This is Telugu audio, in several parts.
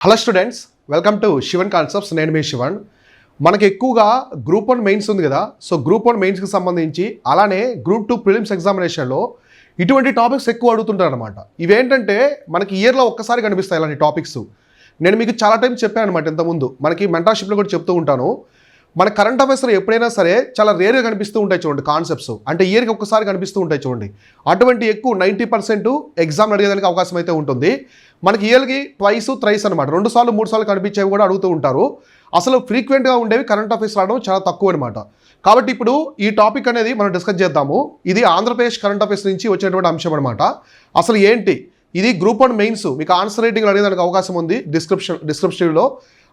Hello students, welcome to Shivan concepts. నేను మీ శివన్. మనకి ఎక్కువగా గ్రూప్ 1 మెయిన్స్ ఉంది కదా, సో గ్రూప్ 1 మెయిన్స్కి సంబంధించి అలానే గ్రూప్ 2 ప్రిలిమ్స్ ఎగ్జామినేషన్లో ఇటువంటి టాపిక్స్ ఎక్కువ అడుగుతుంటారు అనమాట. ఇవేంటంటే మనకి ఇయర్లో ఒక్కసారి కనిపిస్తాయి ఇలాంటి టాపిక్స్. నేను మీకు చాలా టైం చెప్పాను అనమాట ఇంతకుముందు, మనకి మెంటర్షిప్లో కూడా చెప్తూ ఉంటాను. మన కరెంట్ అఫైర్స్లో ఎప్పుడైనా సరే చాలా రేర్గా కనిపిస్తూ ఉంటాయి చూడండి కాన్సెప్ట్స్, అంటే ఇయర్కి ఒక్కసారి కనిపిస్తూ ఉంటాయి చూడండి. అటువంటి ఎక్కువ 90% ఎగ్జామ్ అడిగేదానికి అవకాశం అయితే ఉంటుంది. మనకి ఇయర్కి ట్రైస్ అనమాట, 2 సార్లు 3 సార్లు కనిపించేవి కూడా అడుగుతూ ఉంటారు. అసలు ఫ్రీక్వెంట్గా ఉండేవి కరెంట్ అఫైర్స్ రావడం చాలా తక్కువ అనమాట. కాబట్టి ఇప్పుడు ఈ టాపిక్ అనేది మనం డిస్కస్ చేద్దాము. ఇది ఆంధ్రప్రదేశ్ కరెంట్ అఫైర్స్ నుంచి వచ్చేటువంటి అంశం అనమాట. అసలు ఏంటి ఇది గ్రూప్ 1 మెయిన్స్, మీకు ఆన్సర్ రైటింగ్ అడిగేదానికి అవకాశం ఉంది డిస్క్రిప్షన్లో.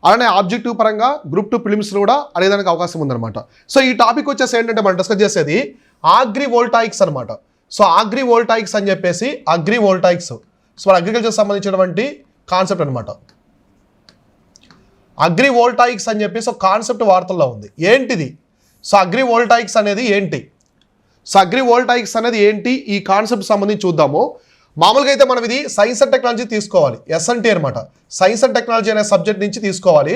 అలానే ఆబ్జెక్టివ్ పరంగా గ్రూప్ 2 ప్రిలిమ్స్లో కూడా అడిగేదానికి అవకాశం ఉందన్నమాట. సో ఈ టాపిక్ వచ్చేసి ఏంటంటే మనం డిస్కస్ చేసేది అగ్రివోల్టాయిక్స్ అనమాట. సో అగ్రివోల్టాయిక్స్ అని చెప్పేసి అగ్రివోల్టాయిక్స్, సో మన అగ్రికల్చర్ సంబంధించినటువంటి కాన్సెప్ట్ అనమాట. అగ్రివోల్టాయిక్స్ అని చెప్పేసి ఒక కాన్సెప్ట్ వార్తల్లో ఉంది. ఏంటిది? సో అగ్రివోల్టాయిక్స్ అనేది ఏంటి? సో అగ్రివోల్టాయిక్స్ అనేది ఏంటి, ఈ కాన్సెప్ట్ సంబంధించి చూద్దాము. మామూలుగా అయితే మనం ఇది సైన్స్ అండ్ టెక్నాలజీ తీసుకోవాలి, ఎస్ఎన్టీ అనమాట. సైన్స్ అండ్ టెక్నాలజీ అనే సబ్జెక్ట్ నుంచి తీసుకోవాలి.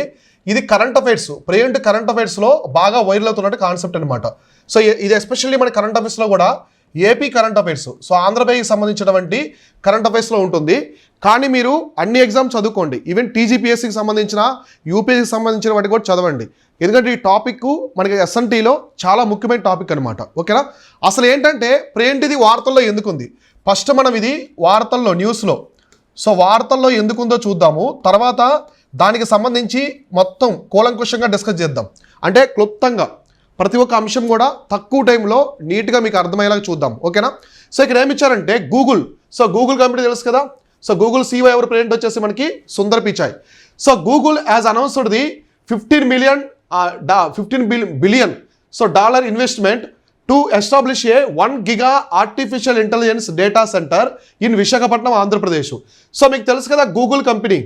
ఇది కరెంట్ అఫైర్స్, ప్రెజెంట్ కరెంట్ అఫైర్స్లో బాగా వైరల్ అవుతున్నట్టు కాన్సెప్ట్ అనమాట. సో ఇది ఎస్పెషల్లీ మన కరెంట్ అఫైర్స్లో కూడా ఏపీ కరెంట్ అఫైర్స్, సో ఆంధ్రప్రదేశ్కి సంబంధించినటువంటి కరెంట్ అఫైర్స్లో ఉంటుంది. కానీ మీరు అన్ని ఎగ్జామ్స్ చదువుకోండి, ఈవెన్ టీజీపీఎస్సీకి సంబంధించిన యూపీఎస్సీకి సంబంధించిన వాటి కూడా చదవండి. ఎందుకంటే ఈ టాపిక్ మనకి ఎస్ఎన్టీలో చాలా ముఖ్యమైన టాపిక్ అనమాట. ఓకేనా? అసలు ఏంటంటే ప్రెజెంట్ ఇది వార్తల్లో ఎందుకుంది, ఫస్ట్ మనం ఇది వార్తల్లో న్యూస్లో, సో వార్తల్లో ఎందుకుందో చూద్దాము. తర్వాత దానికి సంబంధించి మొత్తం కూలంకుషంగా డిస్కస్ చేద్దాం. అంటే క్లుప్తంగా ప్రతి ఒక్క అంశం కూడా తక్కువ టైంలో నీట్గా మీకు అర్థమయ్యేలాగా చూద్దాం. ఓకేనా? సో ఇక్కడ ఏమి ఇచ్చారంటే గూగుల్, సో గూగుల్ కంపెనీ తెలుసు కదా. సో గూగుల్ CEO ఎవరు ప్రెజెంట్ వచ్చేసి మనకి Sundar Pichai. So Google as announced the $15 billion so dollar investment to establish A 1 giga artificial intelligence data centre in Visakhapatnam, Andhra Pradesh. So మీకు తెలుసు కదా Google company.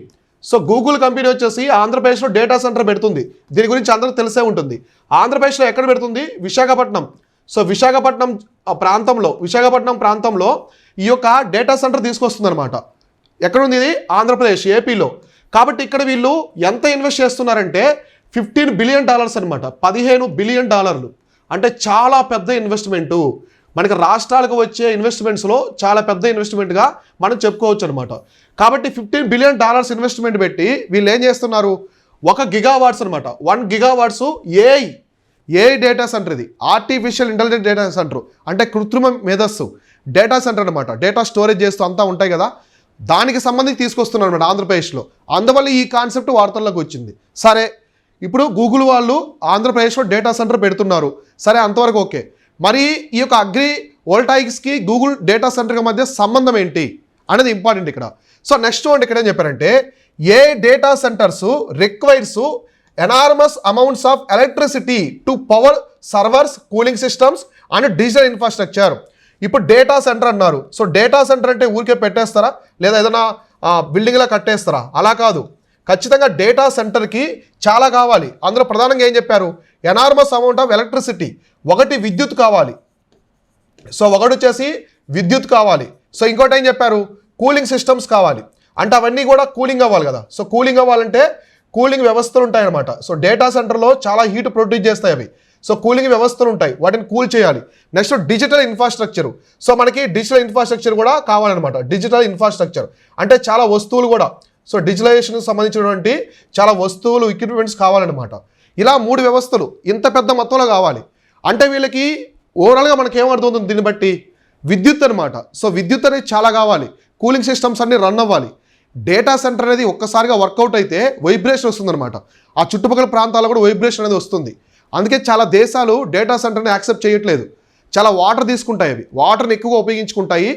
So Google company వచ్చేసి ఆంధ్రప్రదేశ్లో డేటా సెంటర్ పెడుతుంది. దీని గురించి అందరికీ తెలిసే ఉంటుంది. ఆంధ్రప్రదేశ్లో ఎక్కడ పెడుతుంది? విశాఖపట్నం. సో విశాఖపట్నం ప్రాంతంలో ఈ యొక్క డేటా సెంటర్ తీసుకొస్తుంది అనమాట. ఎక్కడుంది ఇది? ఆంధ్రప్రదేశ్, ఏపీలో. కాబట్టి ఇక్కడ వీళ్ళు ఎంత ఇన్వెస్ట్ చేస్తున్నారంటే $15 బిలియన్ అనమాట. $15 బిలియన్, అంటే చాలా పెద్ద ఇన్వెస్ట్మెంటు. మనకి రాష్ట్రాలకు వచ్చే ఇన్వెస్ట్మెంట్స్లో చాలా పెద్ద ఇన్వెస్ట్మెంట్గా మనం చెప్పుకోవచ్చు అనమాట. కాబట్టి $15 బిలియన్ ఇన్వెస్ట్మెంట్ పెట్టి వీళ్ళు ఏం చేస్తున్నారు? 1 గిగావాట్స్ అనమాట. 1 గిగావాట్స్ ఏఐ డేటా సెంటర్, ఇది ఆర్టిఫిషియల్ ఇంటెలిజెన్స్ డేటా సెంటర్, అంటే కృత్రిమ మేధస్సు డేటా సెంటర్ అనమాట. డేటా స్టోరేజ్ చేస్తూ అంతా ఉంటాయి కదా, దానికి సంబంధించి తీసుకొస్తున్నారు అనమాట ఆంధ్రప్రదేశ్లో. అందువల్ల ఈ కాన్సెప్ట్ వార్తల్లోకి వచ్చింది. సరే, ఇప్పుడు గూగుల్ వాళ్ళు ఆంధ్రప్రదేశ్లో డేటా సెంటర్ పెడుతున్నారు, సరే అంతవరకు ఓకే. మరి ఈ యొక్క అగ్రివోల్టాయిక్స్కి గూగుల్ డేటా సెంటర్కి మధ్య సంబంధం ఏంటి అనేది ఇంపార్టెంట్ ఇక్కడ. సో నెక్స్ట్ వన్ ఇక్కడ ఏం చెప్పారంటే a data centers requires enormous amounts of electricity to power servers, cooling systems and digital infrastructure. ఇప్పుడు డేటా సెంటర్ అన్నారు. సో డేటా సెంటర్ అంటే ఊరికే పెట్టేస్తారా, లేదా ఏదైనా బిల్డింగ్లా కట్టేస్తారా? అలా కాదు. ఖచ్చితంగా డేటా సెంటర్కి చాలా కావాలి. అందులో ప్రధానంగా ఏం చెప్పారు? ఎనార్మస్ అమౌంట్ ఆఫ్ ఎలక్ట్రిసిటీ, ఒకటి విద్యుత్ కావాలి. సో ఒకటి వచ్చేసి విద్యుత్ కావాలి. సో ఇంకోటి ఏం చెప్పారు? కూలింగ్ సిస్టమ్స్ కావాలి. అంటే అవన్నీ కూడా కూలింగ్ అవ్వాలి కదా. సో కూలింగ్ అవ్వాలంటే కూలింగ్ వ్యవస్థలు ఉంటాయన్నమాట. సో డేటా సెంటర్లో చాలా హీట్ ప్రొడ్యూస్ చేస్తాయి అవి. సో కూలింగ్ వ్యవస్థలు ఉంటాయి, వాటిని కూల్ చేయాలి. Next digital infrastructure. సో మనకి డిజిటల్ ఇన్ఫ్రాస్ట్రక్చర్ కూడా కావాలన్నమాట. డిజిటల్ ఇన్ఫ్రాస్ట్రక్చర్ అంటే చాలా వస్తువులు కూడా, సో డిజిటలైజేషన్కి సంబంధించినటువంటి చాలా వస్తువులు, ఎక్విప్మెంట్స్ కావాలన్నమాట. ఇలా 3 వ్యవస్థలు ఇంత పెద్ద మొత్తంలో కావాలి. అంటే వీళ్ళకి ఓవరాల్గా మనకి ఏమర్థమవుతుంది దీన్ని బట్టి? విద్యుత్ అనమాట. సో విద్యుత్ అనేది చాలా కావాలి, కూలింగ్ సిస్టమ్స్ అన్ని రన్ అవ్వాలి. డేటా సెంటర్ అనేది ఒక్కసారిగా వర్కౌట్ అయితే వైబ్రేషన్ వస్తుందన్నమాట. ఆ చుట్టుపక్కల ప్రాంతాల్లో కూడా వైబ్రేషన్ అనేది వస్తుంది. అందుకే చాలా దేశాలు డేటా సెంటర్ని యాక్సెప్ట్ చేయట్లేదు. చాలా వాటర్ తీసుకుంటాయి, అవి వాటర్ని ఎక్కువగా ఉపయోగించుకుంటాయి.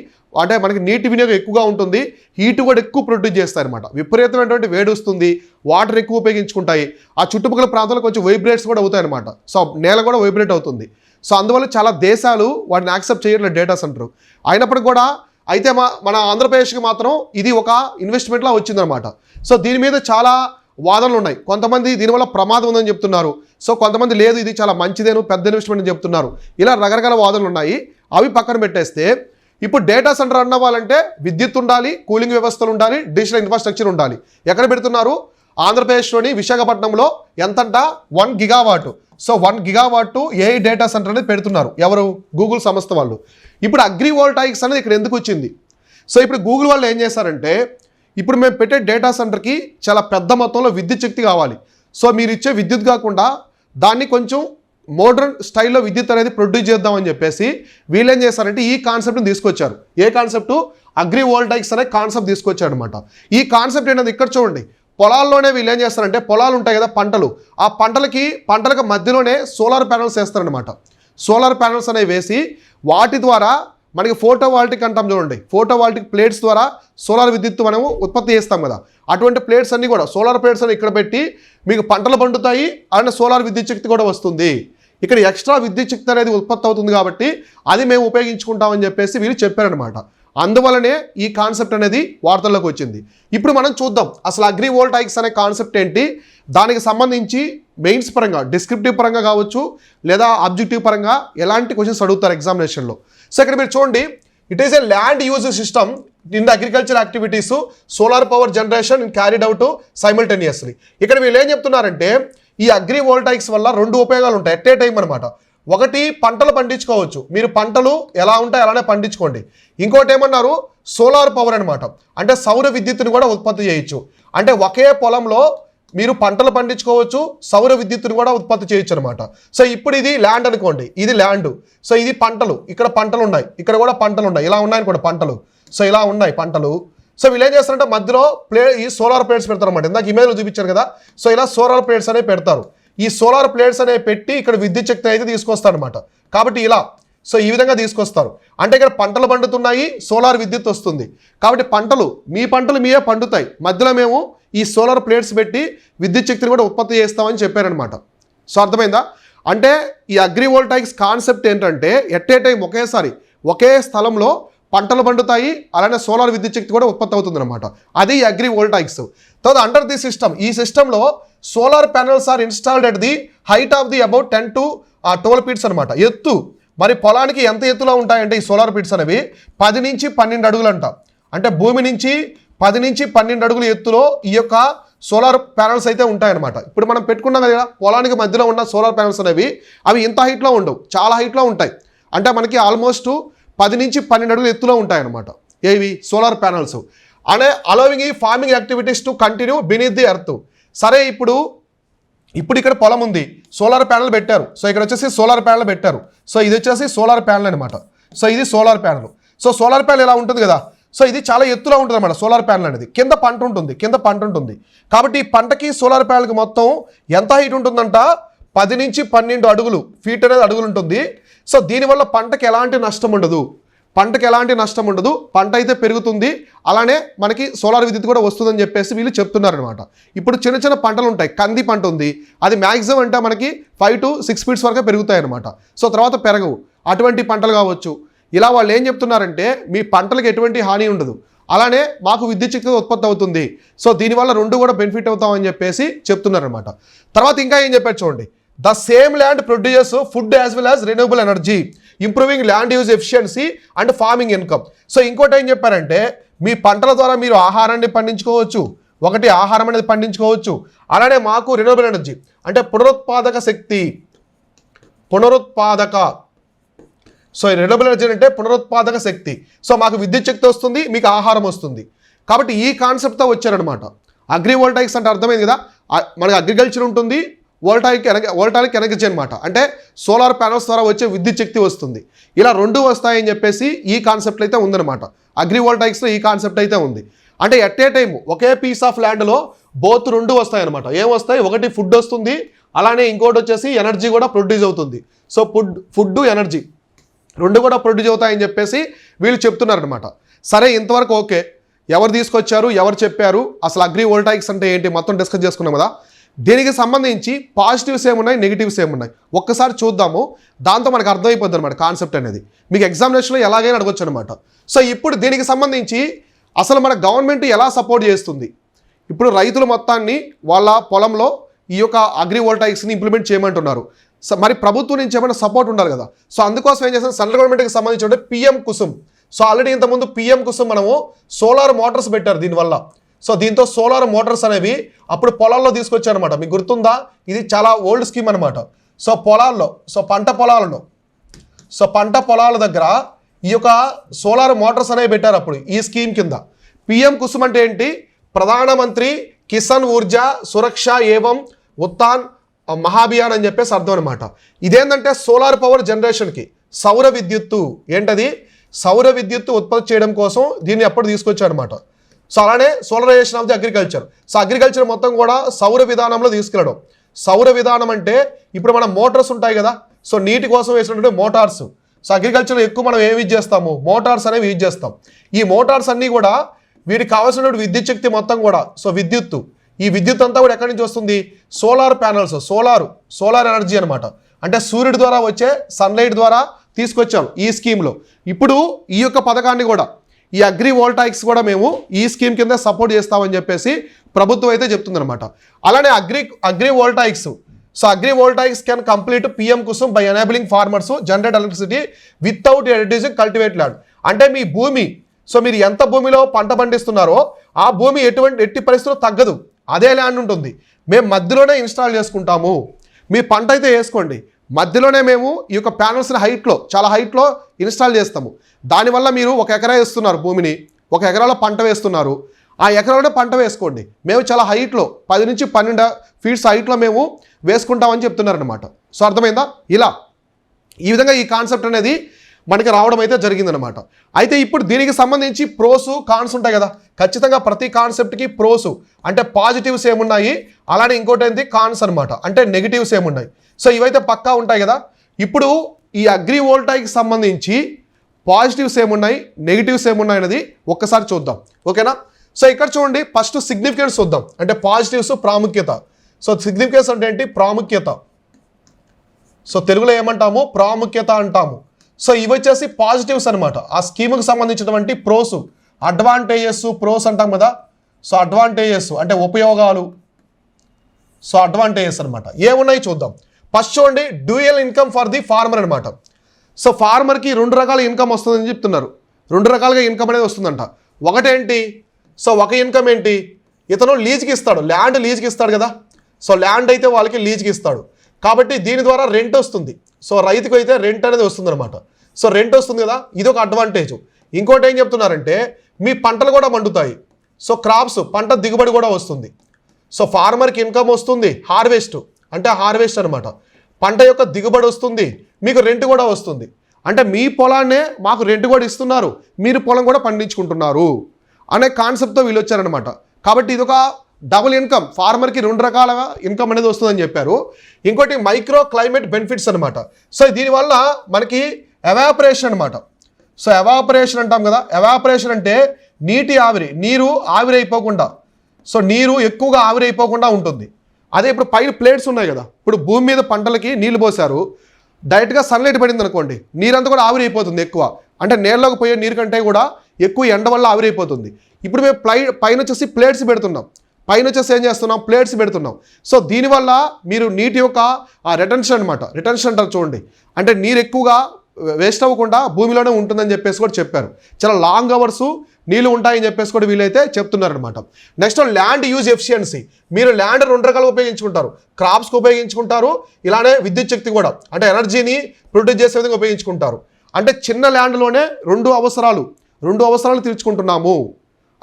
అంటే మనకి నీటి వినియోగం ఎక్కువగా ఉంటుంది, హీట్ కూడా ఎక్కువ ప్రొడ్యూస్ చేస్తాయి అనమాట. విపరీతమైనటువంటి వేడి వస్తుంది, వాటర్ ఎక్కువ ఉపయోగించుకుంటాయి. ఆ చుట్టుపక్కల ప్రాంతాల్లో కొంచెం వైబ్రేట్స్ కూడా అవుతాయి అనమాట. సో నేల కూడా వైబ్రేట్ అవుతుంది. సో అందువల్ల చాలా దేశాలు వాటిని యాక్సెప్ట్ చేయట్లేదు డేటా సెంటర్. అయినప్పటికీ కూడా అయితే మన ఆంధ్రప్రదేశ్కి మాత్రం ఇది ఒక ఇన్వెస్ట్మెంట్లా వచ్చిందనమాట. సో దీని మీద చాలా వాదనలు ఉన్నాయి. కొంతమంది దీనివల్ల ప్రమాదం ఉందని చెప్తున్నారు. సో కొంతమంది లేదు, ఇది చాలా మంచిదేను, పెద్ద ఇన్వెస్ట్మెంట్ అని చెప్తున్నారు. ఇలా రకరకాల వాదనలు ఉన్నాయి. అవి పక్కన పెట్టేస్తే ఇప్పుడు డేటా సెంటర్ రన్ అవ్వాలంటే విద్యుత్ ఉండాలి, కూలింగ్ వ్యవస్థలు ఉండాలి, డిజిటల్ ఇన్ఫ్రాస్ట్రక్చర్ ఉండాలి. ఎక్కడ పెడుతున్నారు? ఆంధ్రప్రదేశ్లోని విశాఖపట్నంలో ఎంతంట 1 gigawatt. So 1 gigawatt AI data centre అనేది పెడుతున్నారు. ఎవరు? గూగుల్ సంస్థ వాళ్ళు. ఇప్పుడు అగ్రివోల్టాయిక్స్ అనేది ఇక్కడ ఎందుకు వచ్చింది? సో ఇప్పుడు గూగుల్ వాళ్ళు ఏం చేశారంటే, ఇప్పుడు మేము పెట్టే డేటా సెంటర్కి చాలా పెద్ద మొత్తంలో విద్యుత్ శక్తి కావాలి. సో మీరు ఇచ్చే విద్యుత్ కాకుండా దాన్ని కొంచెం మోడర్న్ స్టైల్లో విద్యుత్ అనేది ప్రొడ్యూస్ చేద్దామని చెప్పేసి వీళ్ళు ఏం చేశారంటే ఈ కాన్సెప్ట్ని తీసుకొచ్చారు. ఏ కాన్సెప్టు? అగ్రివోల్టాయిక్స్ అనే కాన్సెప్ట్ తీసుకొచ్చారు అనమాట. ఈ కాన్సెప్ట్ ఏంటంటే ఇక్కడ చూడండి, పొలాల్లోనే వీళ్ళు ఏం చేస్తారంటే, పొలాలు ఉంటాయి కదా పంటలు, ఆ పంటలకు మధ్యలోనే సోలార్ ప్యానల్స్ వేస్తారనమాట. సోలార్ ప్యానల్స్ అనేవి వేసి వాటి ద్వారా మనకి ఫోటోవాల్టిక్ అంటాం చూడండి, ఫోటోవాల్టిక్ ప్లేట్స్ ద్వారా సోలార్ విద్యుత్ మనము ఉత్పత్తి చేస్తాం కదా, అటువంటి ప్లేట్స్ అన్నీ కూడా సోలార్ ప్లేట్స్ అని ఇక్కడ పెట్టి మీకు పంటలు పండుతాయి, అలానే సోలార్ విద్యుత్ శక్తి కూడా వస్తుంది. ఇక్కడ ఎక్స్ట్రా విద్యుత్ శక్తి అనేది ఉత్పత్తి అవుతుంది కాబట్టి అది మేము ఉపయోగించుకుంటామని చెప్పేసి వీళ్ళు చెప్పారనమాట. అందువలనే ఈ కాన్సెప్ట్ అనేది వార్తల్లోకి వచ్చింది. ఇప్పుడు మనం చూద్దాం అసలు అగ్రివోల్టాయిక్స్ అనే కాన్సెప్ట్ ఏంటి, దానికి సంబంధించి మెయిన్స్ పరంగా, డిస్క్రిప్టివ్ పరంగా కావచ్చు లేదా ఆబ్జెక్టివ్ పరంగా ఎలాంటి క్వశ్చన్స్ అడుగుతారు ఎగ్జామినేషన్లో. సో ఇక్కడ మీరు చూడండి, it is a land use system in the agriculture activities, solar power generation carried out simultaneously. ఇక్కడ వీళ్ళు ఏం చెప్తున్నారంటే, ఈ అగ్రివోల్టాయిక్స్ వల్ల 2 ఉపయోగాలు ఉంటాయి ఎట్ ఏ టైం అనమాట. ఒకటి, పంటలు పండించుకోవచ్చు, మీరు పంటలు ఎలా ఉంటాయి అలానే పండించుకోండి. ఇంకోటి ఏమన్నారు, సోలార్ పవర్ అనమాట, అంటే సౌర విద్యుత్తుని కూడా ఉత్పత్తి చేయొచ్చు. అంటే ఒకే పొలంలో మీరు పంటలు పండించుకోవచ్చు, సౌర విద్యుత్తుని కూడా ఉత్పత్తి చేయొచ్చు అనమాట. సో ఇప్పుడు ఇది ల్యాండ్ అనుకోండి, ఇది ల్యాండ్, సో ఇది పంటలు, ఇక్కడ పంటలు ఉన్నాయి, ఇక్కడ కూడా పంటలు ఉన్నాయి, ఇలా ఉన్నాయనుకోండి పంటలు, సో ఇలా ఉన్నాయి పంటలు. సో వీళ్ళు ఏం చేస్తారంటే మధ్యలో ఈ సోలార్ ప్లేట్స్ పెడతారు అనమాట. ఇందాక ఇమేజ్లో చూపించారు కదా, సో ఇలా సోలార్ ప్లేట్స్ అనేవి పెడతారు. ఈ సోలార్ ప్లేట్స్ అనేవి పెట్టి ఇక్కడ విద్యుత్ శక్తి అయితే తీసుకొస్తారు అనమాట. కాబట్టి ఇలా, సో ఈ విధంగా తీసుకొస్తారు. అంటే ఇక్కడ పంటలు పండుతున్నాయి, సోలార్ విద్యుత్ వస్తుంది. కాబట్టి మీ పంటలు మీయే పండుతాయి, మధ్యలో మేము ఈ సోలార్ ప్లేట్స్ పెట్టి విద్యుత్ శక్తిని కూడా ఉత్పత్తి చేస్తామని చెప్పారనమాట. సో అర్థమైందా? అంటే ఈ అగ్రివోల్టాయిక్స్ కాన్సెప్ట్ ఏంటంటే ఎట్ ఏ టైం ఒకేసారి ఒకే స్థలంలో పంటలు పండుతాయి, అలానే సోలార్ విద్యుత్ శక్తి కూడా ఉత్పత్తి అవుతుంది అనమాట. అది అగ్రివోల్టాయిక్స్. తర్వాత అండర్ ది సిస్టమ్, ఈ సిస్టంలో solar panels are installed at the height of the about 10 to 12 feets అనమాట. ఎత్తు మరి పొలానికి ఎంత ఎత్తులో ఉంటాయంటే ఈ సోలార్ ఫీట్స్ అనేవి 10 నుంచి 12 అడుగులు అంట. అంటే భూమి నుంచి 10 నుంచి 12 అడుగుల ఎత్తులో ఈ యొక్క సోలార్ ప్యానల్స్ అయితే ఉంటాయన్నమాట. ఇప్పుడు మనం పెట్టుకున్నాం కదా పొలానికి మధ్యలో ఉన్న సోలార్ ప్యానల్స్ అనేవి, అవి ఇంత హైట్లో ఉండవు, చాలా హైట్లో ఉంటాయి. అంటే మనకి ఆల్మోస్ట్ 10 నుంచి 12 అడుగుల ఎత్తులో ఉంటాయన్నమాట ఏవి సోలార్ ప్యానల్స్. అనే అలవింగ్ ఈ farming activities to continue beneath the earth. సరే ఇప్పుడు ఇక్కడ పొలం ఉంది, సోలార్ ప్యానల్ పెట్టారు. సో ఇక్కడ వచ్చేసి సోలార్ ప్యానల్ పెట్టారు. సో ఇది వచ్చేసి సోలార్ ప్యానల్ అనమాట. సో ఇది solar panel. So solar panel ఇలా ఉంటుంది కదా, సో ఇది చాలా ఎత్తులో ఉంటుంది అనమాట సోలార్ ప్యానల్ అనేది. కింద పంట ఉంటుంది. కాబట్టి ఈ పంటకి సోలార్ ప్యానల్కి మొత్తం ఎంత హైట్ ఉంటుందంట, 10 నుంచి 12 అడుగులు, ఫీట్ అనేది అడుగులు ఉంటుంది. సో దీనివల్ల పంటకి ఎలాంటి నష్టం ఉండదు, పంట అయితే పెరుగుతుంది, అలానే మనకి సోలార్ విద్యుత్ కూడా వస్తుందని చెప్పేసి వీళ్ళు చెప్తున్నారనమాట. ఇప్పుడు చిన్న పంటలు ఉంటాయి, కంది పంట ఉంది, అది మ్యాక్సిమం అంటే మనకి 5 to 6 ఫీట్స్ వరకే పెరుగుతాయి అనమాట. సో తర్వాత పెరగవు, అటువంటి పంటలు కావచ్చు. ఇలా వాళ్ళు ఏం చెప్తున్నారంటే మీ పంటలకు ఎటువంటి హాని ఉండదు, అలానే మాకు విద్యుత్ శక్తి ఉత్పత్తి అవుతుంది. సో దీనివల్ల 2 కూడా బెనిఫిట్ అవుతామని చెప్పేసి చెప్తున్నారనమాట. తర్వాత ఇంకా ఏం చెప్పారు చూడండి, the same land produces food as well as renewable energy, improving land use efficiency and farming income. So ఇంకోటి ఏం చెప్పారంటే మీ పంటల ద్వారా మీరు ఆహారాన్ని పండించుకోవచ్చు, ఆహారం అనేది పండించుకోవచ్చు, అలానే మాకు రెన్యూబుల్ ఎనర్జీ అంటే సో రెన్యూబుల్ ఎనర్జీ అంటే పునరుత్పాదక శక్తి. సో మాకు విద్యుత్ శక్తి వస్తుంది, మీకు ఆహారం వస్తుంది. కాబట్టి ఈ కాన్సెప్ట్తో వచ్చారనమాట. అగ్రివోల్టాయిక్స్ అంటే అర్థమైంది కదా, మనకి అగ్రికల్చర్ ఉంటుంది, వోల్టాయిక్ ఎనర్జీ అనమాట, అంటే సోలార్ ప్యానల్స్ ద్వారా వచ్చే విద్యుత్ శక్తి వస్తుంది. ఇలా 2 వస్తాయని చెప్పేసి ఈ కాన్సెప్ట్ అయితే ఉందన్నమాట. అగ్రివోల్టాయిక్స్లో ఈ కాన్సెప్ట్ అయితే ఉంది. అంటే ఎట్ ఏ టైం ఒకే పీస్ ఆఫ్ ల్యాండ్లో బోత్ 2 వస్తాయి అనమాట. ఏమొస్తాయి, ఒకటి ఫుడ్ వస్తుంది, అలానే ఇంకోటి వచ్చేసి ఎనర్జీ కూడా ప్రొడ్యూస్ అవుతుంది. సో ఫుడ్ ఎనర్జీ 2 కూడా ప్రొడ్యూస్ అవుతాయని చెప్పేసి వీళ్ళు చెప్తున్నారనమాట. సరే ఇంతవరకు ఓకే, ఎవరు తీసుకొచ్చారు, ఎవరు చెప్పారు, అసలు అగ్రివోల్టాయిక్స్ అంటే ఏంటి మొత్తం డిస్కస్ చేసుకున్నాం కదా. దీనికి సంబంధించి పాజిటివ్స్ ఏమున్నాయి, నెగిటివ్స్ ఏమున్నాయి ఒక్కసారి చూద్దాము. దాంతో మనకు అర్థమైపోద్ది అనమాట కాన్సెప్ట్ అనేది. మీకు ఎగ్జామినేషన్లో ఎలాగైనా అడగొచ్చు అనమాట. సో ఇప్పుడు దీనికి సంబంధించి అసలు మన గవర్నమెంట్ ఎలా సపోర్ట్ చేస్తుంది, ఇప్పుడు రైతుల మొత్తాన్ని వాళ్ళ పొలంలో ఈ యొక్క అగ్రివోల్టాయిక్స్ని ఇంప్లిమెంట్ చేయమంటున్నారు. మరి ప్రభుత్వం నుంచి ఏమైనా సపోర్ట్ ఉండాలి కదా. సో అందుకోసం ఏం చేస్తారు, సెంట్రల్ గవర్నమెంట్కి సంబంధించి పిఎం కుసుమ్. సో ఆల్రెడీ ఇంతకుముందు పిఎం కోసం మనము సోలార్ మోటార్స్ పెట్టారు దీనివల్ల. సో దీంతో సోలార్ మోటార్స్ అనేవి అప్పుడు పొలాల్లో తీసుకొచ్చారనమాట. మీకు గుర్తుందా, ఇది చాలా ఓల్డ్ స్కీమ్ అనమాట. సో పొలాల్లో, సో పంట పొలాల దగ్గర ఈ యొక్క సోలార్ మోటార్స్ అనేవి పెట్టారు అప్పుడు ఈ స్కీమ్ కింద. పిఎం కుసుమ్ అంటే ఏంటి, ప్రధానమంత్రి కిసాన్ ఊర్జా సురక్ష ఏవం ఉత్థాన్ మహాభియాన్ అని చెప్పేసి అర్థం అనమాట. ఇదేంటంటే సోలార్ పవర్ జనరేషన్కి సౌర విద్యుత్తు ఏంటది, సౌర విద్యుత్తు ఉత్పత్తి చేయడం కోసం దీన్ని అప్పుడు తీసుకొచ్చారు అనమాట. సో అలానే solarization of the agriculture. So agriculture మొత్తం కూడా సౌర విధానంలో తీసుకెళ్ళడం. సౌర విధానం అంటే ఇప్పుడు మన మోటార్స్ ఉంటాయి కదా, సో నీటి కోసం వేసినటువంటి మోటార్స్. సో అగ్రికల్చర్లో ఎక్కువ మనం ఏమి యూజ్ చేస్తాము, మోటార్స్ అనేవి యూజ్ చేస్తాం. ఈ మోటార్స్ అన్నీ కూడా వీటికి కావాల్సినటువంటి విద్యుత్ శక్తి మొత్తం కూడా, సో విద్యుత్తు, ఈ విద్యుత్ అంతా కూడా ఎక్కడి నుంచి వస్తుంది, సోలార్ ప్యానల్స్, సోలార్ ఎనర్జీ అనమాట. అంటే సూర్యుడి ద్వారా వచ్చే సన్లైట్ ద్వారా తీసుకొచ్చాం ఈ స్కీమ్లో. ఇప్పుడు ఈ యొక్క పథకాన్ని కూడా, ఈ అగ్రి వోల్టాయిక్స్ కూడా మేము ఈ స్కీమ్ కింద సపోర్ట్ చేస్తామని చెప్పేసి ప్రభుత్వం అయితే చెప్తుందనమాట. అలానే agri voltaics, so agri voltaics can complete PM Kusum by enabling farmers generate electricity without reducing cultivate land. అంటే మీ భూమి, సో మీరు ఎంత భూమిలో పంట పండిస్తున్నారో ఆ భూమి ఎట్టి పరిస్థితుల్లో తగ్గదు, అదే ల్యాండ్ ఉంటుంది. మేము మధ్యలోనే ఇన్స్టాల్ చేసుకుంటాము. మీ పంట అయితే వేసుకోండి, మధ్యలోనే మేము ఈ యొక్క ప్యానల్స్ని చాలా హైట్లో ఇన్స్టాల్ చేస్తాము. దానివల్ల మీరు 1 ఎకరా వేస్తున్నారు భూమిని, 1 ఎకరాలో పంట వేస్తున్నారు, ఆ ఎకరాలోనే పంట వేసుకోండి. మేము చాలా హైట్లో 10 నుంచి 12 ఫీట్స్ హైట్లో మేము వేసుకుంటామని చెప్తున్నారనమాట. సో అర్థమైందా, ఇలా ఈ విధంగా ఈ కాన్సెప్ట్ అనేది మనకి రావడం అయితే జరిగిందనమాట. అయితే ఇప్పుడు దీనికి సంబంధించి ప్రోసు కాన్స్ ఉంటాయి కదా, ఖచ్చితంగా ప్రతి కాన్సెప్ట్కి ప్రోసు అంటే పాజిటివ్స్ ఏమున్నాయి, అలానే ఇంకోటి ఏంటి కాన్స్ అనమాట, అంటే నెగిటివ్స్ ఏమున్నాయి. సో ఇవైతే పక్కా ఉంటాయి కదా. ఇప్పుడు ఈ అగ్రి వోల్టాయికి సంబంధించి పాజిటివ్స్ ఏమున్నాయి, నెగిటివ్స్ ఏమున్నాయి అనేది ఒక్కసారి చూద్దాం, ఓకేనా. సో ఇక్కడ చూడండి, ఫస్ట్ సిగ్నిఫికెన్స్ చూద్దాం, అంటే పాజిటివ్స్ ప్రాముఖ్యత. సో సిగ్నిఫికెన్స్ అంటే ఏంటి, ప్రాముఖ్యత. సో తెలుగులో ఏమంటాము, ప్రాముఖ్యత అంటాము. సో ఇవి వచ్చేసి పాజిటివ్స్ అనమాట, ఆ స్కీమ్కి సంబంధించినటువంటి ప్రోసు, అడ్వాంటేజెస్, ప్రోస్ అంటాం కదా. సో అడ్వాంటేజెస్ అంటే ఉపయోగాలు, సో అడ్వాంటేజెస్ అనమాట. ఏమున్నాయి చూద్దాం. ఫస్ట్ చూడండి, dual income for the farmer అనమాట. సో ఫార్మర్కి 2 రకాల ఇన్కమ్ వస్తుందని చెప్తున్నారు. 2 రకాలుగా ఇన్కమ్ అనేది వస్తుందంట. ఒకటేంటి, సో ఒక ఇన్కమ్ ఏంటి, ఇతను లీజ్కి ఇస్తాడు, ల్యాండ్ లీజ్కి ఇస్తాడు కదా. సో ల్యాండ్ అయితే వాళ్ళకి లీజ్కి ఇస్తాడు కాబట్టి దీని ద్వారా రెంట్ వస్తుంది. సో రైతుకు అయితే రెంట్ అనేది వస్తుంది అనమాట. సో రెంట్ వస్తుంది కదా, ఇది ఒక అడ్వాంటేజ్. ఇంకోటి ఏం చెప్తున్నారంటే మీ పంటలు కూడా పండుతాయి. సో క్రాప్స్, పంట దిగుబడి కూడా వస్తుంది. సో ఫార్మర్కి ఇన్కమ్ వస్తుంది, హార్వెస్ట్ అనమాట, పంట యొక్క దిగుబడి వస్తుంది, మీకు రెంట్ కూడా వస్తుంది. అంటే మీ పొలాన్నే మాకు రెంట్ కూడా ఇస్తున్నారు, మీరు పొలం కూడా పండించుకుంటున్నారు అనే కాన్సెప్ట్తో వీళ్ళు వచ్చారనమాట. కాబట్టి ఇది ఒక డబుల్ ఇన్కమ్, ఫార్మర్కి 2 రకాల ఇన్కమ్ అనేది వస్తుందని చెప్పారు. ఇంకోటి మైక్రో క్లైమేట్ బెనిఫిట్స్ అనమాట. సో దీనివల్ల మనకి ఎవాపరేషన్ అనమాట. సో ఎవాపరేషన్ అంటాం కదా, ఎవాపరేషన్ అంటే నీరు ఆవిరైపోకుండా, సో నీరు ఎక్కువగా ఆవిరైపోకుండా ఉంటుంది. అదే ఇప్పుడు పైన ప్లేట్స్ ఉన్నాయి కదా, ఇప్పుడు భూమి మీద పంటలకి నీళ్లు పోసారు, డైరెక్ట్గా సన్లైట్ పడింది అనుకోండి, నీరంతా కూడా ఆవిరైపోతుంది ఎక్కువ, అంటే నేలలోకి పోయే నీరు కంటే కూడా ఎక్కువ ఎండ వల్ల ఆవిరైపోతుంది. ఇప్పుడు మేము పైన వచ్చేసి ప్లేట్స్ పెడుతున్నాం, ఏం చేస్తున్నాం, ప్లేట్స్ పెడుతున్నాం. సో దీనివల్ల మీరు నీటి యొక్క ఆ రిటెన్షన్ అంటారు చూడండి, అంటే నీరు ఎక్కువగా వేస్ట్ అవ్వకుండా భూమిలోనే ఉంటుందని చెప్పేసి కూడా చెప్పారు. చాలా లాంగ్ అవర్స్ నీళ్ళు ఉంటాయని చెప్పేసి కూడా వీళ్ళైతే చెప్తున్నారనమాట. నెక్స్ట్ ల్యాండ్ యూజ్ ఎఫిషియన్సీ, మీరు ల్యాండ్ 2 రకాలుగా ఉపయోగించుకుంటారు, క్రాప్స్కి ఉపయోగించుకుంటారు, ఇలానే విద్యుత్ శక్తి కూడా అంటే ఎనర్జీని ప్రొడ్యూస్ చేసే విధంగా ఉపయోగించుకుంటారు. అంటే చిన్న ల్యాండ్లోనే 2 అవసరాలు తీర్చుకుంటున్నాము,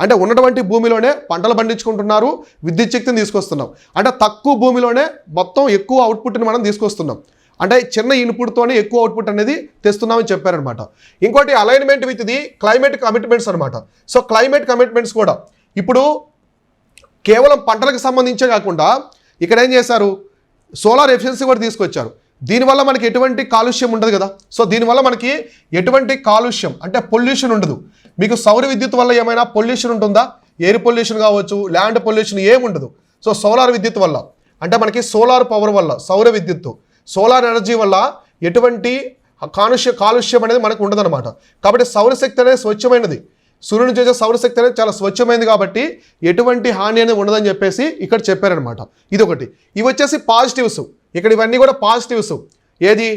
అంటే ఉన్నటువంటి భూమిలోనే పంటలు పండించుకుంటున్నారు, విద్యుత్ శక్తిని తీసుకొస్తున్నాం. అంటే తక్కువ భూమిలోనే మొత్తం ఎక్కువ అవుట్పుట్ని మనం తీసుకొస్తున్నాం, అంటే చిన్న ఇన్పుట్తోనే ఎక్కువ అవుట్పుట్ అనేది తెస్తున్నామని చెప్పారనమాట. ఇంకోటి alignment with the climate commitments అనమాట. సో క్లైమేట్ కమిట్మెంట్స్ కూడా ఇప్పుడు కేవలం పంటలకు సంబంధించే కాకుండా ఇక్కడ ఏం చేశారు, సోలార్ ఎఫిషియన్సీ కూడా తీసుకొచ్చారు. దీనివల్ల మనకి ఎటువంటి కాలుష్యం ఉండదు కదా. సో దీనివల్ల మనకి ఎటువంటి కాలుష్యం అంటే పొల్యూషన్ ఉండదు. మీకు సౌర విద్యుత్ వల్ల ఏమైనా పొల్యూషన్ ఉంటుందా, ఎయిర్ పొల్యూషన్ కావచ్చు, ల్యాండ్ పొల్యూషన్ ఏముండదు. సో సోలార్ విద్యుత్ వల్ల అంటే మనకి సోలార్ పవర్ వల్ల, సౌర విద్యుత్తు, సోలార్ ఎనర్జీ వల్ల ఎటువంటి కాలుష్యం అనేది మనకు ఉండదన్నమాట. కాబట్టి సౌరశక్తి అనేది స్వచ్ఛమైనది, సూర్యుని చేసే సౌరశక్తి అనేది చాలా స్వచ్ఛమైనది కాబట్టి ఎటువంటి హాని అనేది ఉండదని చెప్పేసి ఇక్కడ చెప్పారనమాట. ఇది ఒకటి. ఇవి వచ్చేసి పాజిటివ్స్, ఇక్కడ ఇవన్నీ కూడా పాజిటివ్స్. ఏది,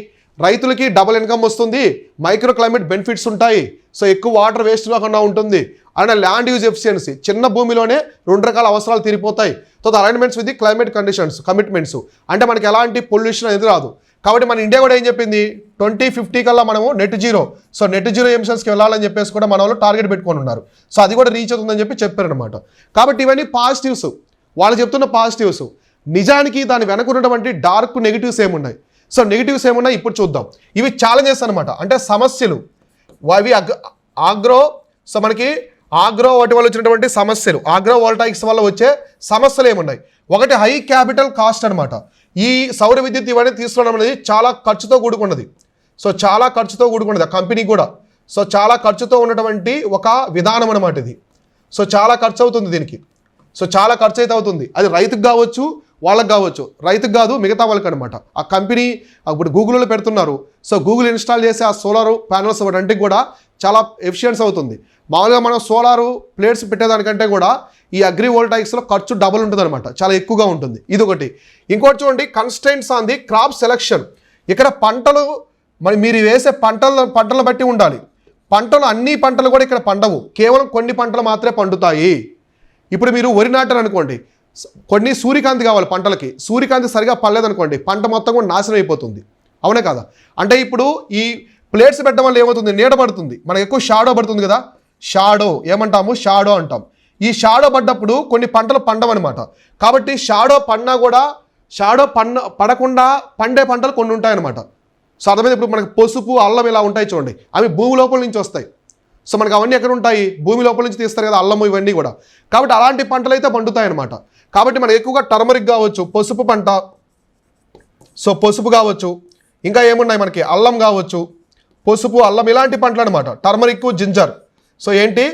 రైతులకి డబుల్ ఇన్కమ్ వస్తుంది, మైక్రో క్లైమేట్ బెనిఫిట్స్ ఉంటాయి, సో ఎక్కువ వాటర్ వేస్ట్ కాకుండా ఉంటుంది, అండ్ ల్యాండ్ యూజ్ ఎఫిషియన్సీ, చిన్న భూమిలోనే 2 రకాల అవసరాలు తీరిపోతాయి. So the alignments with the climate conditions, commitments, అంటే మనకి ఎలాంటి పొల్యూషన్ అనేది రాదు. కాబట్టి మన ఇండియా కూడా ఏం చెప్పింది, 2050 కల్లా మనము net zero, so net zero ఎమిషన్స్కి వెళ్ళాలని చెప్పేసి కూడా మన వాళ్ళు టార్గెట్ పెట్టుకొని ఉన్నారు. సో అది కూడా రీచ్ అవుతుందని చెప్పి చెప్పారనమాట. కాబట్టి ఇవన్నీ పాజిటివ్స్, వాళ్ళు చెప్తున్న పాజిటివ్స్. నిజానికి దాని వెనక ఉన్నటువంటి డార్క్ నెగిటివ్స్ ఏమున్నాయి. సో నెగిటివ్స్ ఏమున్నాయి ఇప్పుడు చూద్దాం. ఇవి ఛాలెంజెస్ అనమాట, అంటే సమస్యలు. అవి ఆగ్రో, సో మనకి ఆగ్రో వాటి వల్ల వచ్చినటువంటి సమస్యలు, ఆగ్రో వోల్టాయిక్స్ వల్ల వచ్చే సమస్యలు ఏమున్నాయి. ఒకటి హై క్యాపిటల్ కాస్ట్ అనమాట. ఈ సౌర విద్యుత్ ఇవన్నీ తీసుకోవడం అనేది చాలా ఖర్చుతో కూడుకున్నది. సో చాలా ఖర్చుతో కూడుకున్నది ఆ కంపెనీ కూడా. సో చాలా ఖర్చుతో ఉన్నటువంటి ఒక విధానం అనమాట ఇది. సో చాలా ఖర్చు అవుతుంది దీనికి. సో చాలా ఖర్చు అయితే అవుతుంది. అది రైతుకు కావచ్చు, వాళ్ళకి కావచ్చు. రైతుకు కాదు, మిగతా వాళ్ళకి అనమాట. ఆ కంపెనీ ఇప్పుడు గూగుల్లో పెడుతున్నారు. సో గూగుల్ ఇన్స్టాల్ చేసి ఆ సోలార్ ప్యానల్స్ వాటికి కూడా చాలా ఎఫిషియన్స్ అవుతుంది. మామూలుగా మనం సోలారు ప్లేట్స్ పెట్టేదానికంటే కూడా ఈ అగ్రి వోల్టాయిక్స్లో ఖర్చు డబుల్ ఉంటుంది అనమాట, చాలా ఎక్కువగా ఉంటుంది. ఇది ఒకటి. ఇంకోటి చూడండి, constraints on the crop selection. ఇక్కడ పంటలు మరి మీరు వేసే పంటలను బట్టి ఉండాలి. పంటలు అన్ని పంటలు కూడా ఇక్కడ పండవు, కేవలం కొన్ని పంటలు మాత్రమే పండుతాయి. ఇప్పుడు మీరు వరి నాటారు అనుకోండి, కొన్ని సూర్యకాంతి కావాలి పంటలకి, సూర్యకాంతి సరిగా పడలేదనుకోండి పంట మొత్తం కూడా నాశనం అయిపోతుంది. అవునే కదా? అంటే ఇప్పుడు ఈ ప్లేట్స్ పెట్టడం వల్ల ఏమవుతుంది, నీడ పడుతుంది, మనకు ఎక్కువ షాడో పడుతుంది కదా, షాడో ఏమంటాము, షాడో అంటాం. ఈ షాడో పడ్డప్పుడు కొన్ని పంటలు పండవన్నమాట. కాబట్టి షాడో పడినా కూడా పడకుండా పండే పంటలు కొన్ని ఉంటాయన్నమాట. సో అర్థమైంది. ఇప్పుడు మనకి పసుపు, అల్లం ఇలా ఉంటాయి చూడండి, అవి భూమి లోపల నుంచి వస్తాయి. సో మనకు అవన్నీ ఎక్కడ ఉంటాయి, భూమి లోపల నుంచి తీస్తారు కదా అల్లము ఇవన్నీ కూడా. కాబట్టి అలాంటి పంటలు అయితే పండుతాయి అన్నమాట. కాబట్టి మనకు ఎక్కువగా టర్మరిక్ కావచ్చు, పసుపు పంట, సో పసుపు కావచ్చు, ఇంకా ఏమున్నాయి మనకి అల్లం కావచ్చు, పసుపు, అల్లం ఇలాంటి పంటలు అనమాట. Turmeric, ginger. సో ఏంటి,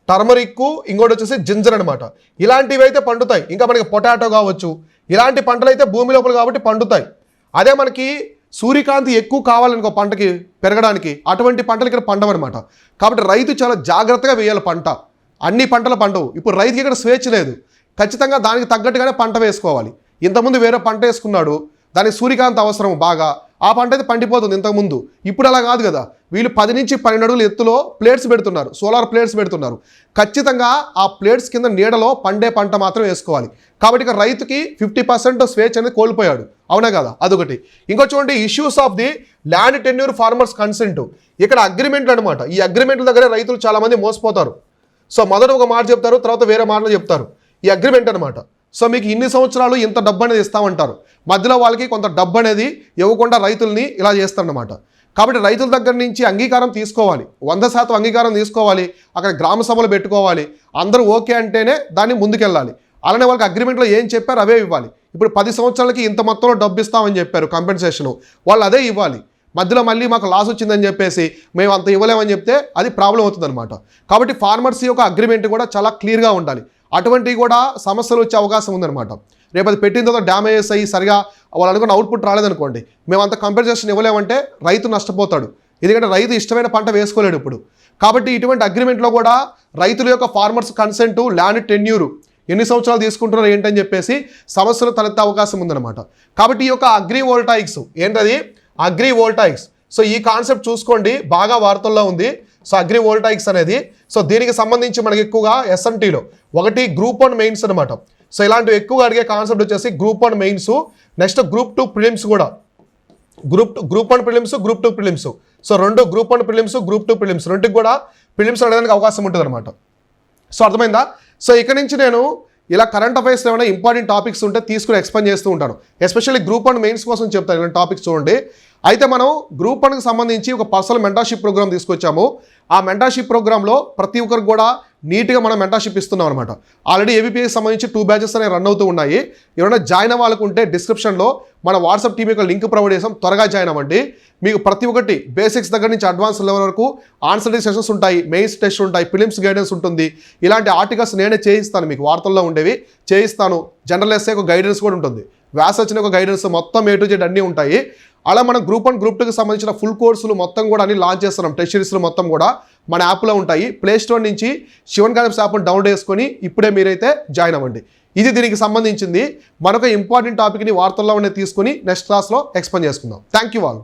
టర్మరిక్, ఇంకోటి వచ్చేసి జింజర్ అనమాట. ఇలాంటివి అయితే పండుతాయి. ఇంకా మనకి పొటాటో కావచ్చు, ఇలాంటి పంటలు అయితే భూమి లోపల కాబట్టి పండుతాయి. అదే మనకి సూర్యకాంతి ఎక్కువ కావాలనుకో పంటకి పెరగడానికి, అటువంటి పంటలు ఇక్కడ పండవన్నమాట. కాబట్టి రైతు చాలా జాగ్రత్తగా వేయాలి పంట. అన్ని పంటలు పండవు. ఇప్పుడు రైతుకి ఇక్కడ స్వేచ్ఛ లేదు, ఖచ్చితంగా దానికి తగ్గట్టుగానే పంట వేసుకోవాలి. ఇంతకుముందు వేరే పంట వేసుకున్నాడు, దానికి సూర్యకాంతి అవసరం బాగా, ఆ పంట అయితే పండిపోతుంది ఇంతకుముందు. ఇప్పుడు అలా కాదు కదా, వీళ్ళు 10 నుంచి 12 అడుగుల ఎత్తులో ప్లేట్స్ పెడుతున్నారు, సోలార్ ప్లేట్స్ పెడుతున్నారు. ఖచ్చితంగా ఆ ప్లేట్స్ కింద నీడలో పండే పంట మాత్రం వేసుకోవాలి. కాబట్టి ఇక్కడ రైతుకి 50% స్వేచ్ఛ అనేది కోల్పోయాడు. అవునా కదా? అదొకటి. ఇంకో చూడండి, issues of the land tenure farmers consent. ఇక్కడ అగ్రిమెంట్లు అనమాట. ఈ అగ్రిమెంట్ల దగ్గర రైతులు చాలామంది మోసపోతారు. సో మొదట ఒక మాట చెప్తారు, తర్వాత వేరే మాటలు చెప్తారు. ఈ అగ్రిమెంట్ అనమాట. సో మీకు ఇన్ని సంవత్సరాలు ఇంత డబ్బు అనేది ఇస్తామంటారు, మధ్యలో వాళ్ళకి కొంత డబ్బు అనేది ఇవ్వకుండా రైతుల్ని ఇలా చేస్తారన్నమాట. కాబట్టి రైతుల దగ్గర నుంచి అంగీకారం తీసుకోవాలి, 100% అంగీకారం తీసుకోవాలి. అక్కడ గ్రామ సభలు పెట్టుకోవాలి, అందరూ ఓకే అంటేనే దాన్ని ముందుకెళ్ళాలి. అలానే వాళ్ళకి అగ్రిమెంట్లో ఏం చెప్పారు అవే ఇవ్వాలి. ఇప్పుడు 10 సంవత్సరాలకి ఇంత మొత్తంలో డబ్బు ఇస్తామని చెప్పారు కంపెన్సేషను, వాళ్ళు అదే ఇవ్వాలి. మధ్యలో మళ్ళీ మాకు లాస్ వచ్చిందని చెప్పేసి మేము అంత ఇవ్వలేమని చెప్తే అది ప్రాబ్లం అవుతుంది అనమాట. కాబట్టి ఫార్మర్స్ యొక్క అగ్రిమెంట్ కూడా చాలా క్లియర్గా ఉండాలి. అటువంటివి కూడా సమస్యలు వచ్చే అవకాశం ఉందన్నమాట. రేపు అది పెట్టిన తర్వాత డ్యామేజెస్ అయ్యి సరిగా వాళ్ళు అనుకున్న అవుట్పుట్ రాలేదనుకోండి, మేము అంత కంపెన్సేషన్ ఇవ్వలేమంటే రైతు నష్టపోతాడు. ఎందుకంటే రైతు ఇష్టమైన పంట వేసుకోలేడు ఇప్పుడు. కాబట్టి ఇటువంటి అగ్రిమెంట్లో కూడా రైతుల యొక్క ఫార్మర్స్ కన్సెంట్, ల్యాండ్ టెన్యూరు, ఎన్ని సంవత్సరాలు తీసుకుంటున్నారు ఏంటని చెప్పేసి సమస్యలు తలెత్తే అవకాశం ఉందన్నమాట. కాబట్టి ఈ యొక్క అగ్రి వోల్టాయిక్స్ ఏంటది, అగ్రి వోల్టాయిక్స్. సో ఈ కాన్సెప్ట్ చూసుకోండి, బాగా వార్తల్లో ఉంది. సో అగ్రి వోల్టాయిక్స్ అనేది, సో దీనికి సంబంధించి మనకి ఎక్కువగా ఎస్ఎన్టీలో ఒకటి గ్రూప్ 1 మెయిన్స్ అనమాట. సో ఇలాంటివి ఎక్కువగా అడిగే కాన్సెప్ట్ వచ్చేసి group 1 mains, next group 2 prelims కూడా. Group 1 prelims, group 2 prelims. So రెండు గ్రూప్ 1 ప్రిలిమ్స్, గ్రూప్ 2 ప్రిలిమ్స్ రెండుకి కూడా ప్రిలిమ్స్ అడగడానికి అవకాశం ఉంటుంది అనమాట. సో అర్థమైందా? సో ఇక్కడ నుంచి నేను ఇలా కరెంట్ అఫైర్స్లో ఏమైనా ఇంపార్టెంట్ టాపిక్స్ ఉంటే తీసుకుని ఎక్స్ప్లెయిన్ చేస్తూ ఉంటాను. ఎస్పెషల్లీ గ్రూప్ 1 మెయిన్స్ కోసం చెప్తాను ఇలాంటి టాపిక్స్ చూడండి. అయితే మనం గ్రూప్ 1కి సంబంధించి ఒక పర్సనల్ మెంటర్షిప్ ప్రోగ్రామ్ తీసుకొచ్చాము. ఆ మెంటర్షిప్ ప్రోగ్రాంలో ప్రతి ఒక్కరికి కూడా నీట్గా మనం మెంటర్షిప్ ఇస్తున్నాం అనమాట. ఆల్రెడీ ఏబీపీఎస్కి సంబంధించి 2 బ్యాచెస్ అనేవి రన్ అవుతూ ఉన్నాయి. ఎవరైనా జాయిన్ అవ్వాలకు ఉంటే డిస్క్రిప్షన్లో మన వాట్సాప్ టీం యొక్క లింక్ ప్రొవైడ్ చేసాం, త్వరగా జాయిన్ అవ్వండి. మీకు ప్రతి ఒక్కటి బేసిక్స్ దగ్గర నుంచి అడ్వాన్స్ లెవెల్ వరకు ఆన్సర్ సెషన్స్ ఉంటాయి, మెయిన్స్ టెస్ట్ ఉంటాయి, ఫిలిమ్స్ గైడెన్స్ ఉంటుంది. ఇలాంటి ఆర్టికల్స్ నేనే చేయిస్తాను, మీకు వార్తల్లో ఉండేవి చేయిస్తాను. జనరల్ ఎస్ఏ ఒక గైడెన్స్ కూడా ఉంటుంది, వ్యాస వచ్చిన ఒక గైడెన్స్, మొత్తం A to Z అన్నీ ఉంటాయి. అలా మనం గ్రూప్ 1, గ్రూప్ 2కి సంబంధించిన ఫుల్ కోర్సులు మొత్తం కూడా అన్ని లాంచ్ చేస్తున్నాం. టెస్ట్ సిరీస్లు మొత్తం కూడా మన యాప్లో ఉంటాయి. ప్లే స్టోర్ నుంచి శివన్ కాన్సెప్ట్స్ యాప్ను డౌన్లోడ్ చేసుకొని ఇప్పుడే మీరైతే జాయిన్ అవ్వండి. ఇది దీనికి సంబంధించింది. మరొక ఇంపార్టెంట్ టాపిక్ని వార్తల్లో తీసుకొని నెక్స్ట్ క్లాస్లో ఎక్స్ప్లెయిన్ చేసుకుందాం. Thank you all.